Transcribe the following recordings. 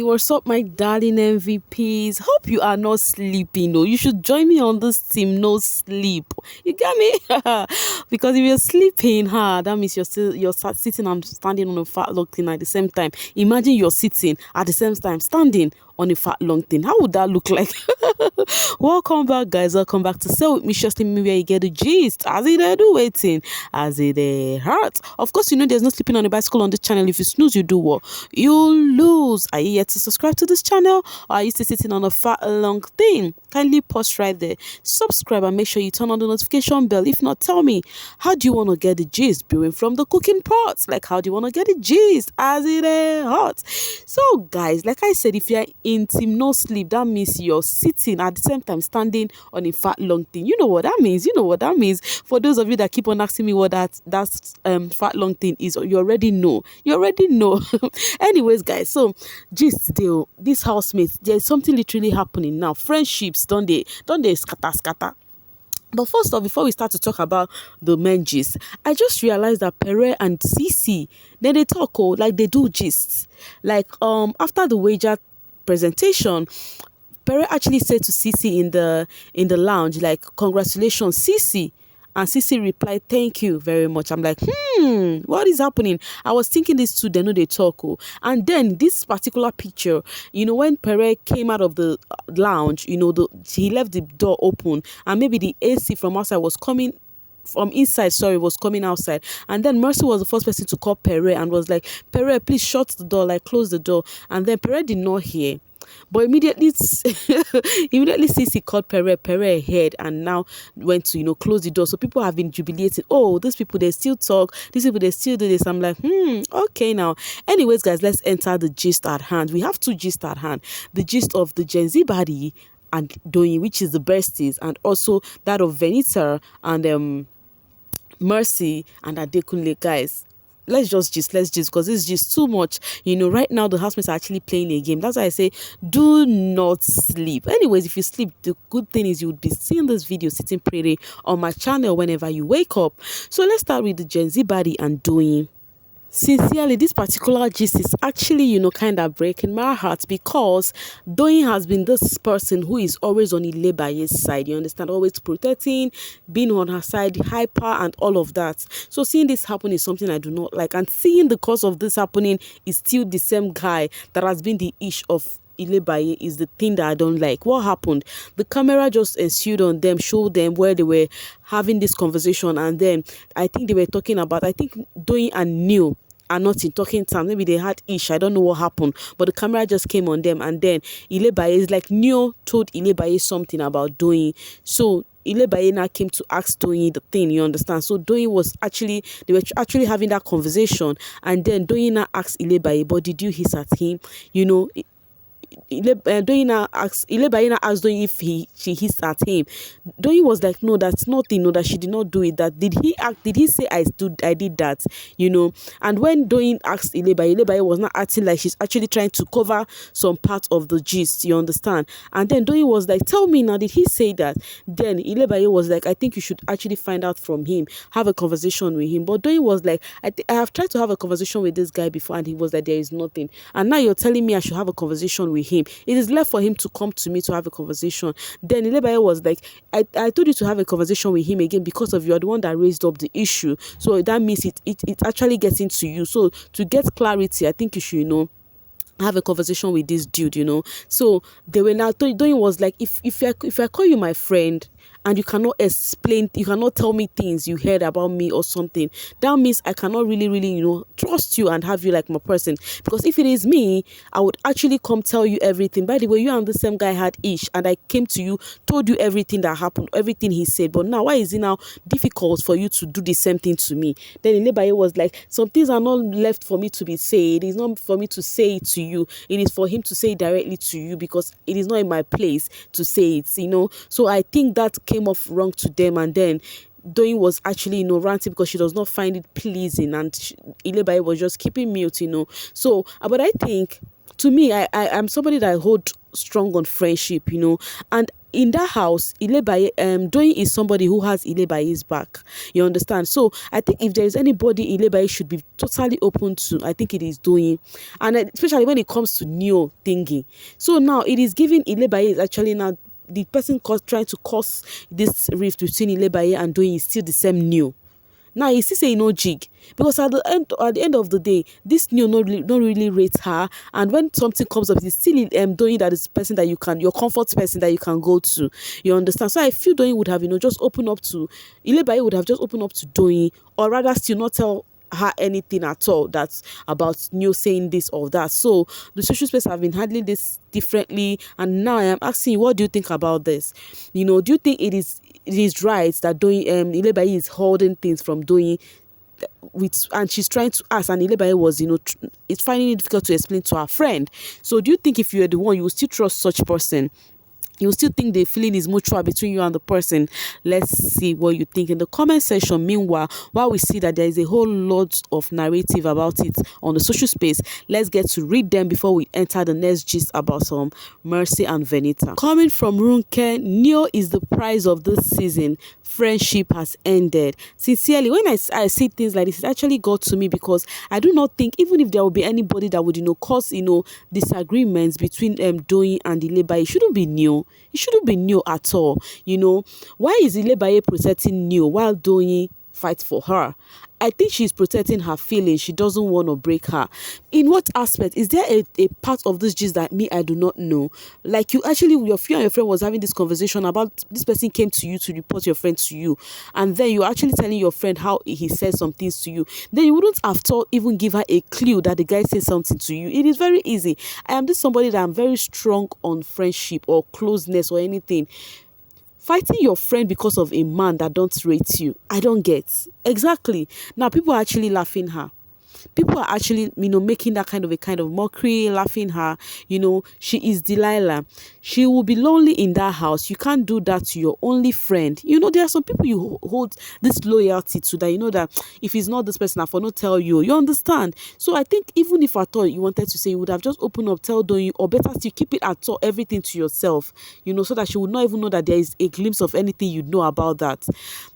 what's up, my darling MVPs? Hope you are not sleeping. No, you should join me on this team. No sleep. You get me? Because if you're sleeping, that means sitting and standing on a fat log thing at the same time. Imagine you're sitting at the same time standing on a fat long thing. How would that look like? Welcome back, guys. Welcome back to Seyi with me, just me where you get the gist. As it do waiting, as it hurt. Of course, you know there's no sleeping on a bicycle on this channel. If you snooze, you do what? You lose. Are you yet to subscribe to this channel, or are you still sitting on a fat long thing? Kindly pause right there, subscribe, and make sure you turn on the notification bell. If not, tell me, how do you want to get the gist? Brewing from the cooking pot. Like, how do you want to get the gist? As it hot. So, guys, like I said, if you're in team no sleep, that means you're sitting at the same time standing on a fat long thing. You know what that means. You know what that means. For those of you that keep on asking me what that fat long thing is, you already know. You already know. Anyways, guys, so gist deal. These housemates, there's something literally happening now. Friendships, don't they scatter. But first off, before we start to talk about the men gist, I just realized that Pere and Sisi, then they talk, like they do gists. Like after the wager presentation, Pere actually said to Sisi in the lounge, like, congratulations, Sisi. And Sisi replied, thank you very much. I'm like, what is happening? I was thinking these two, they know they talk. And then this particular picture, you know, when Pere came out of the lounge, you know, he left the door open, and maybe the AC from outside was coming from inside, was coming outside. And then Mercy was the first person to call Pere and was like, Pere, please shut the door, like close the door. And then Pere did not hear. But immediately Sisi called Pere ahead and now went to, you know, close the door. So people have been jubilating. Oh, these people, they still talk. These people, they still do this. I'm like, okay now. Anyways, guys, let's enter the gist at hand. We have two gists at hand. The gist of the Gen Z body and Doyin, which is the besties, and also that of Venita and Mercy and Adekunle, guys. Let's just because this is just too much. You know, right now the housemates are actually playing a game. That's why I say do not sleep. Anyways, if you sleep, the good thing is you would be seeing this video sitting pretty on my channel whenever you wake up. So let's start with the Gen Z body and Doyin. Sincerely, this particular gist is actually, you know, kind of breaking my heart, because Doyin has been this person who is always on Ilebaye's side, you understand, always protecting, being on her side, hyper and all of that. So seeing this happen is something I do not like, and seeing the cause of this happening is still the same guy that has been the ish of Ilebaye is the thing that I don't like. What happened? The camera just ensued on them, showed them where they were having this conversation, and then I think they were talking about, I think Doyin and Neil are not in talking terms. Maybe they had ish. I don't know what happened, but the camera just came on them, and then Ilebaye is like, Neil told Ilebaye something about Doyin. So Ilebaye now came to ask Doyin the thing, you understand? So Doyin was actually, they were actually having that conversation, and then Doyin now asked Ilebaye, but did you hiss at him? You know, Doyin now asked Doyin if she hissed at him. Doyin was like, no, that's nothing, no, that she did not do it. That did he say I did that, you know? And when Doyin asked Ilebaye was not acting like she's actually trying to cover some part of the gist, you understand? And then Doyin was like, tell me now, did he say that? Then Ilebaye was like, I think you should actually find out from him, have a conversation with him. But Doyin was like, I have tried to have a conversation with this guy before, and he was like, there is nothing. And now you're telling me I should have a conversation with him. It is left for him to come to me to have a conversation. Then Ilebaye was like, I told you to have a conversation with him again because of you are the one that raised up the issue. So that means it actually gets into you. So to get clarity, I think you should, you know, have a conversation with this dude, you know. So they were now, Doyin was like, if I call you my friend and you cannot explain, you cannot tell me things you heard about me or something, that means I cannot really, you know, trust you and have you like my person. Because if it is me, I would actually come tell you everything. By the way, you and the same guy had ish, and I came to you, told you everything that happened, everything he said. But now, why is it now difficult for you to do the same thing to me? Then Ilebaye was like, some things are not left for me to be said. It is not for me to say it to you. It is for him to say it directly to you, because it is not in my place to say it, you know. So I think that came off wrong to them, and then Doyin was actually, you know, ranting because she does not find it pleasing, and Ilebaye was just keeping mute, you know. So, but I think, to me, I'm somebody that I hold strong on friendship, you know, and in that house, Ilebaye, Doyin is somebody who has Ilebaye's back. You understand? So I think if there is anybody Ilebaye should be totally open to, I think it is Doyin, and especially when it comes to Neo thingy. So now it is giving Ilebaye is actually now the person trying to cause this rift between Ilebaye and Doyin is still the same Neo. Now you still say no jig, because at the end of the day, this new not really rate her, and when something comes up, it's still Doing that is person that you can, your comfort person that you can go to. You understand? So I feel Doing would have just open up to Ilebaye, would have just opened up to Doing, or rather still not tell her anything at all that's about new saying this or that. So the social space have been handling this differently, and now I am asking you, what do you think about this? Do you think it is right that Doing Ilebaye is holding things from Doing and she's trying to ask, and Ilebaye was it's finding it difficult to explain to her friend. So do you think if you're the one, you will still trust such person? You still think the feeling is mutual between you and the person? Let's see what you think in the comment section. Meanwhile, while we see that there is a whole lot of narrative about it on the social space, let's get to read them before we enter the next gist about Mercy and Venita. Coming from Runke, Neo is the prize of this season. Friendship has ended. Sincerely, when I see things like this, it actually got to me, because I do not think, even if there will be anybody that would cause disagreements between Doyin and Ilebaye, it shouldn't be Neo. It shouldn't be Neo at all. Why is Ilebaye protecting Neo while Doyin fights for her? I think she's protecting her feelings. She doesn't want to break her. In what aspect? Is there a part of this gist that I do not know? Like, your friend and your friend was having this conversation about this person came to you to report your friend to you, and then you're actually telling your friend how he said some things to you. Then you wouldn't have to even give her a clue that the guy said something to you. It is very easy. I am somebody that I'm very strong on friendship or closeness or anything. Fighting your friend because of a man that don't rate you, I don't get. Exactly. Now people are actually laughing her. People are actually, making that kind of mockery, laughing her. She is Delilah. She will be lonely in that house. You can't do that to your only friend. There are some people you hold this loyalty to, that that if it's not this person, I for not tell you. You understand? So I think even if at all you wanted to say, you would have just opened up, tell Doyin, or better still keep it at all, everything to yourself. So that she would not even know that there is a glimpse of anything you know about that.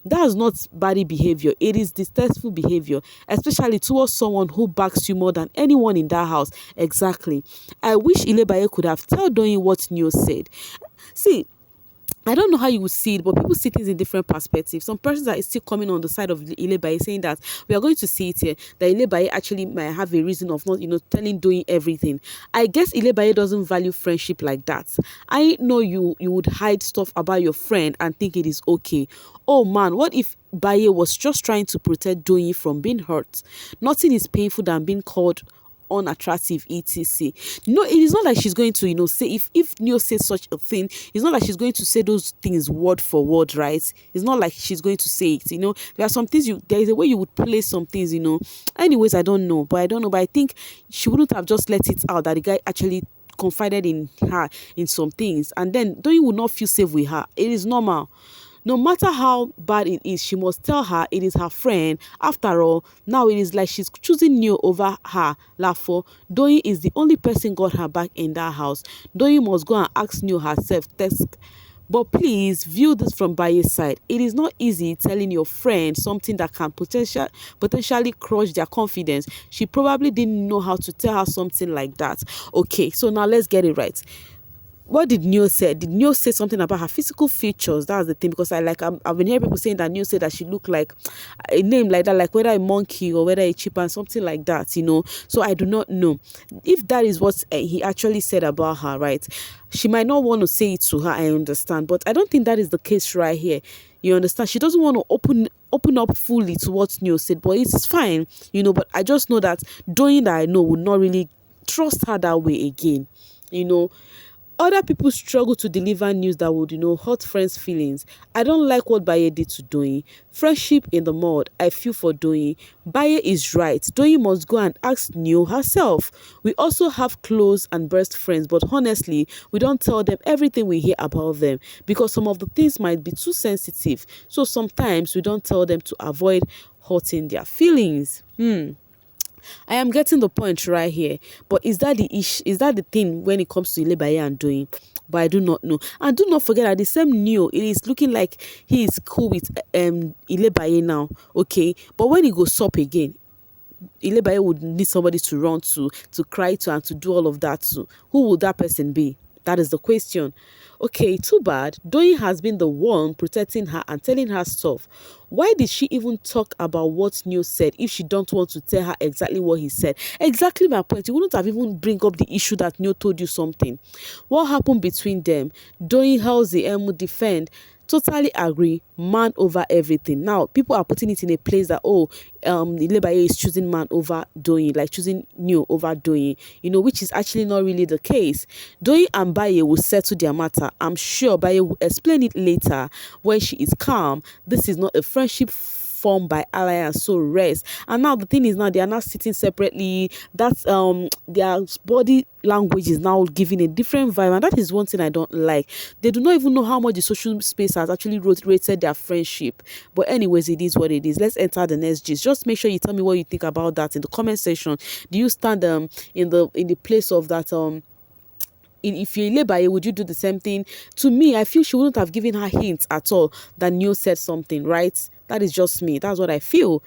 That is not bad behavior. It is distasteful behavior, especially towards someone who backs you more than anyone in that house. Exactly. I wish Ilebaye could have told Doyin what Neo said. See, I don't know how you would see it, but people see things in different perspectives. Some persons are still coming on the side of Ilebaye, saying that we are going to see it here, that Ilebaye actually might have a reason of not, telling Doyin everything. I guess Ilebaye doesn't value friendship like that. I know you would hide stuff about your friend and think it is okay. Oh man, what if Baye was just trying to protect Doyin from being hurt? Nothing is painful than being called unattractive, etc. It is not like she's going to say, if Neo says such a thing, it's not like she's going to say those things word for word, right? It's not like she's going to say it. There are some things there is a way you would place some things. Anyways, I don't know, but I think she wouldn't have just let it out that the guy actually confided in her in some things, and then Doyin would not feel safe with her. It is normal. No matter how bad it is, she must tell her it is her friend. After all, now it is like she's choosing Neo over her. Therefore, Doyin is the only person got her back in that house. Doyin must go and ask Neo herself. But please view this from Baye's side. It is not easy telling your friend something that can potentially crush their confidence. She probably didn't know how to tell her something like that. Okay, so now let's get it right. What did Neo say? Did Neo say something about her physical features? That's the thing, because I've been hearing people saying that Neo said that she looked like a name like that, like whether a monkey or whether a chipmunk, something like that, So I do not know if that is what he actually said about her, right? She might not want to say it to her, I understand, but I don't think that is the case right here. You understand? She doesn't want to open up fully to what Neo said, but it's fine, But I just know that Doyin that I know would not really trust her that way again, Other people struggle to deliver news that would, hurt friends' feelings. I don't like what Baye did to Doyin. Friendship in the mud. I feel for Doyin. Baye is right. Doyin must go and ask Neo herself. We also have close and best friends, but honestly, we don't tell them everything we hear about them, because some of the things might be too sensitive. So sometimes we don't tell them to avoid hurting their feelings. I am getting the point right here. But is that the issue? Is that the thing when it comes to Ilebaye and Doyin? But I do not know. And do not forget that the same Neo, it is looking like he is cool with Ilebaye now. Okay. But when he goes up again, Ilebaye would need somebody to run to cry to, and to do all of that to. Who would that person be? That is the question. Okay, too bad. Doyin has been the one protecting her and telling her stuff. Why did she even talk about what Neil said if she don't want to tell her exactly what he said? Exactly my point. You wouldn't have even bring up the issue that Neil told you something. What happened between them? Doyin Halsey would defend. Totally agree, man over everything. Now people are putting it in a place that, oh, Ilebaye is choosing man over Doyin, like choosing New over Doyin, which is actually not really the case. Doyin and Baye will settle their matter. I'm sure Baye will explain it later when she is calm. This is not a friendship formed by alliance, so rest. And now the thing is, now they are not sitting separately. That's their body language is now giving a different vibe, and that is one thing I don't like. They do not even know how much the social space has actually rated their friendship. But anyways, it is what it is. Let's enter the next gist. Just make sure you tell me what you think about that in the comment section. Do you stand in the place of that if you're Ilebaye, would you do the same thing? To me, I feel she wouldn't have given her hints at all that Neil said something, right? That is just me. That's what I feel,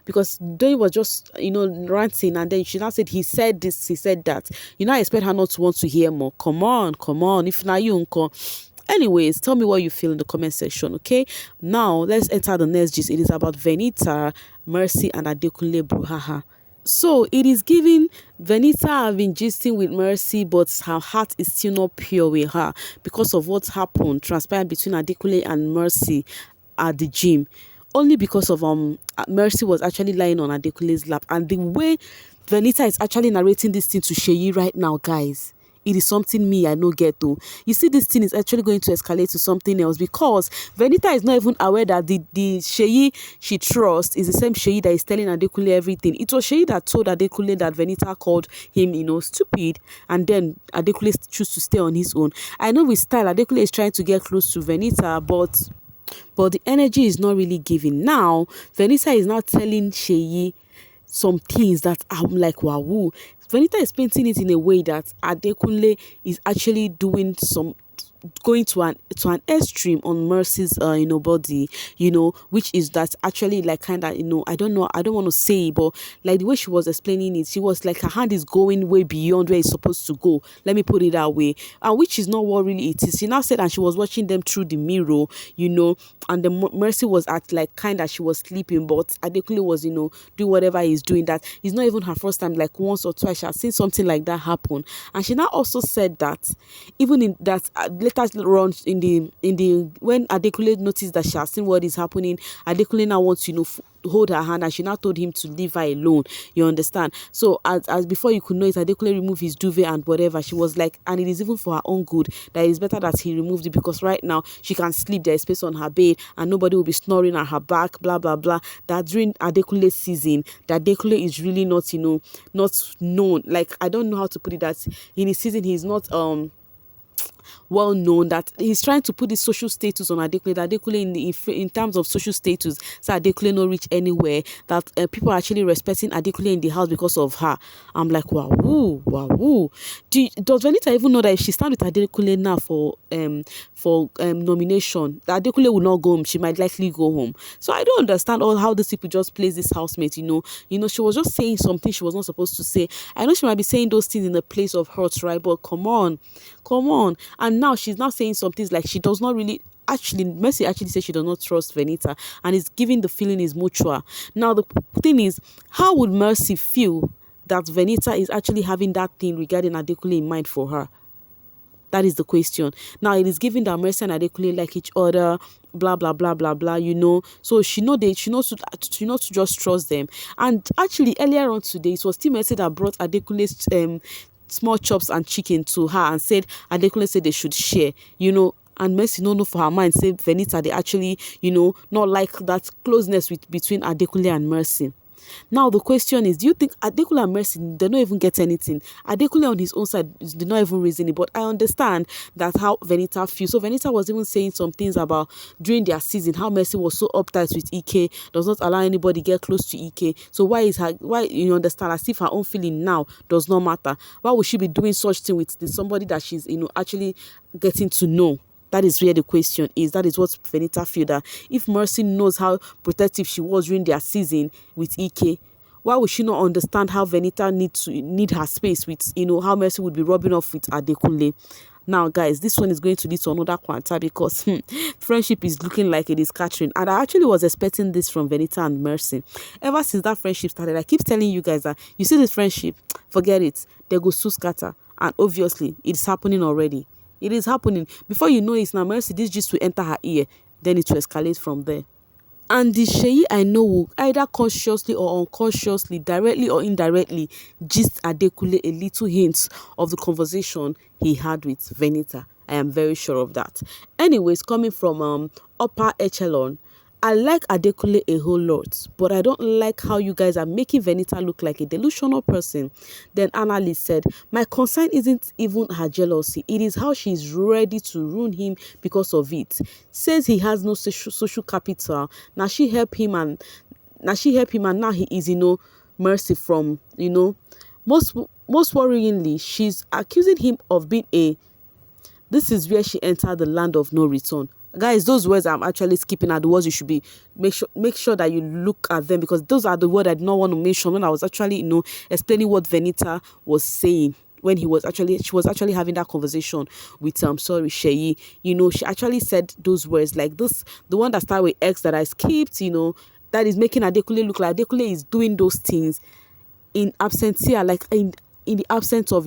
because Doyin was just, ranting, and then she now said, he said this, he said that. I expect her not to want to hear more. Come on, come on. If not you, uncle. Anyways, tell me what you feel in the comment section, okay? Now, let's enter the next gist. It is about Venita, Mercy, and Adekunle Bruhaha. So it is giving Venita have been gisting with Mercy, but her heart is still not pure with her because of what happened, transpired between Adekunle and Mercy at the gym. Only because of Mercy was actually lying on Adekunle's lap, and the way Venita is actually narrating this thing to Seyi right now, guys. It is something me I no get to. You see, this thing is actually going to escalate to something else, because Venita is not even aware that the Seyi she trusts is the same Seyi that is telling Adekunle everything. It was Seyi that told Adekunle that Venita called him, stupid, and then Adekunle chose to stay on his own. I know with style, Adekunle is trying to get close to Venita, but the energy is not really giving. Now, Venita is now telling Seyi some things that I'm like, wow. Venita is painting it in a way that Adekunle is actually going to an extreme on Mercy's body, which is that actually like kind of, I don't know, I don't want to say, but like the way she was explaining it, she was like her hand is going way beyond where it's supposed to go, let me put it that way, and which is not what really it is. She now said, and she was watching them through the mirror, and the Mercy was at like kind of, she was sleeping, but Adekunle was doing whatever he's doing. That is not even her first time. Like once or twice she has seen something like that happen. And she now also said that even in that later on in the when Adekunle noticed that she has seen what is happening, Adekunle now wants to hold her hand, and she now told him to leave her alone. You understand? So as before you could know it, Adekunle removed his duvet and whatever. She was like, and it is even for her own good that it is better that he removed it, because right now she can sleep, there is space on her bed, and nobody will be snoring at her back, blah blah blah. That during Adekunle's season, that Adekunle is really not not known, like I don't know how to put it, that in his season he's not well known, that he's trying to put his social status on Adekunle, that Adekunle in terms of social status, so Adekunle no reach anywhere, that people are actually respecting Adekunle in the house because of her. I'm like, wow, wow. Does Venita even know that if she stands with Adekunle now for nomination, that Adekunle will not go home, she might likely go home? So I don't understand how these people just place this housemate. She was just saying something she was not supposed to say. I know she might be saying those things in a place of hurt, right? But come on. And now she's now saying some things like she does not really, actually Mercy actually says she does not trust Venita, and is giving the feeling is mutual. Now the thing is, how would Mercy feel that Venita is actually having that thing regarding Adekunle in mind for her? That is the question. Now it is given that Mercy and Adekunle like each other, blah blah blah blah blah. So she knows to just trust them. And actually earlier on today, it was still Mercy that brought Adekunle's small chops and chicken to her and said Adekunle said they should share. And Mercy no know for her mind, say Venita they actually not like that closeness between Adekunle and Mercy. Now the question is, do you think Adekunle and Mercy, they don't even get anything? Adekunle on his own side did not even reason it, but I understand that how Venita feels. So Venita was even saying some things about during their season how Mercy was so uptight with Ike, does not allow anybody get close to Ike. So why you understand, as if her own feeling now does not matter? Why would she be doing such thing with somebody that she's actually getting to know? That is where the question is. That is what Venita feel, that if Mercy knows how protective she was during their season with Ike, why would she not understand how Venita need her space with, how Mercy would be rubbing off with Adekunle? Now, guys, this one is going to lead to another quanta because friendship is looking like it is catching. And I actually was expecting this from Venita and Mercy. Ever since that friendship started, I keep telling you guys that you see this friendship, forget it. They go so scatter. And obviously, it's happening already. It is happening. Before you know it, now Mercy, this just will enter her ear. Then it will escalate from there. And the Seyi I know will either consciously or unconsciously, directly or indirectly, gist Adekunle a little hint of the conversation he had with Venita. I am very sure of that. Anyways, coming from upper echelon, I like Adekunle a whole lot, but I don't like how you guys are making Venita look like a delusional person. Then Annalise said, my concern isn't even her jealousy. It is how she's ready to ruin him because of it. Says he has no social capital. Now she help him and now he is, Mercy from, most worryingly, she's accusing him of being this is where she entered the land of no return. Guys, those words I'm actually skipping are the words you should be make sure that you look at them, because those are the words I did not want to mention when I was actually explaining what Venita was saying when she was actually having that conversation with Seyi. She actually said those words like this, the one that started with X that I skipped, that is making Adekunle look like Adekunle is doing those things in absentia, like in the absence of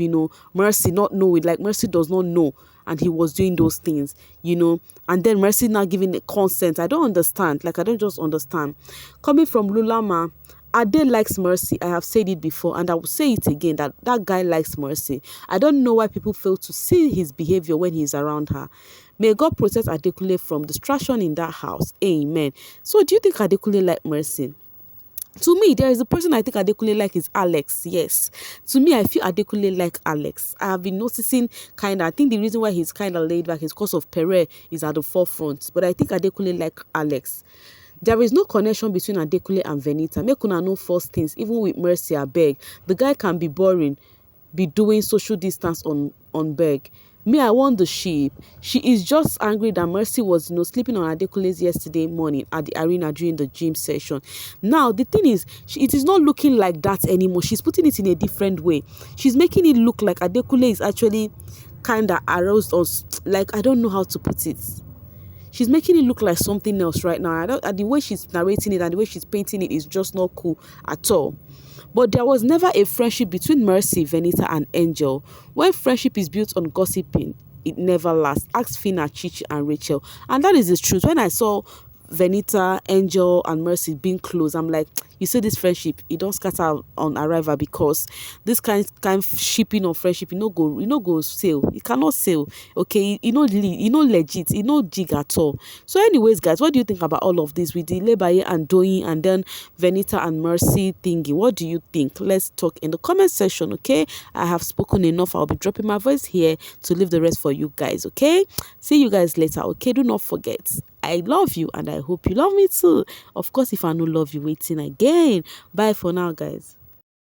Mercy not knowing, like Mercy does not know, and he was doing those things, and then Mercy now giving the consent. I don't understand. Like, I don't just understand. Coming from Lulama, Ade likes Mercy. I have said it before, and I will say it again, that guy likes Mercy. I don't know why people fail to see his behavior when he's around her. May God protect Adekunle from distraction in that house. Amen. So, do you think Adekunle like Mercy? To me, there is a person I think Adekunle like is Alex. Yes. To me, I feel Adekunle like Alex. I have been noticing I think the reason why he's kind of laid back is because of Pere is at the forefront. But I think Adekunle like Alex. There is no connection between Adekunle and Venita. Make una no false things. Even with Mercy, I beg. The guy can be boring, be doing social distance on beg. Me, I want the sheep. She is just angry that Mercy was, sleeping on Adekunle's yesterday morning at the arena during the gym session. Now, the thing is, it is not looking like that anymore. She's putting it in a different way. She's making it look like Adekunle is actually kind of aroused us. Like, I don't know how to put it. She's making it look like something else right now. The way she's narrating it and the way she's painting it is just not cool at all. But there was never a friendship between Mercy, Venita, and Angel. When friendship is built on gossiping, it never lasts. Ask Fina, Chichi, and Rachel. And that is the truth. When I saw Venita, Angel, and Mercy being close, I'm like, you see this friendship, it don't scatter on arrival, because this kind of shipping of friendship, go sail. It cannot sail. Okay, legit, jig at all. So anyways, guys, what do you think about all of this with the Ilebaye and Doyin and then Venita and Mercy thingy? What do you think? Let's talk in the comment section, okay? I have spoken enough. I'll be dropping my voice here to leave the rest for you guys, okay? See you guys later, okay? Do not forget, I love you and I hope you love me too. Of course, if I no love you, waiting again. Bye for now, guys.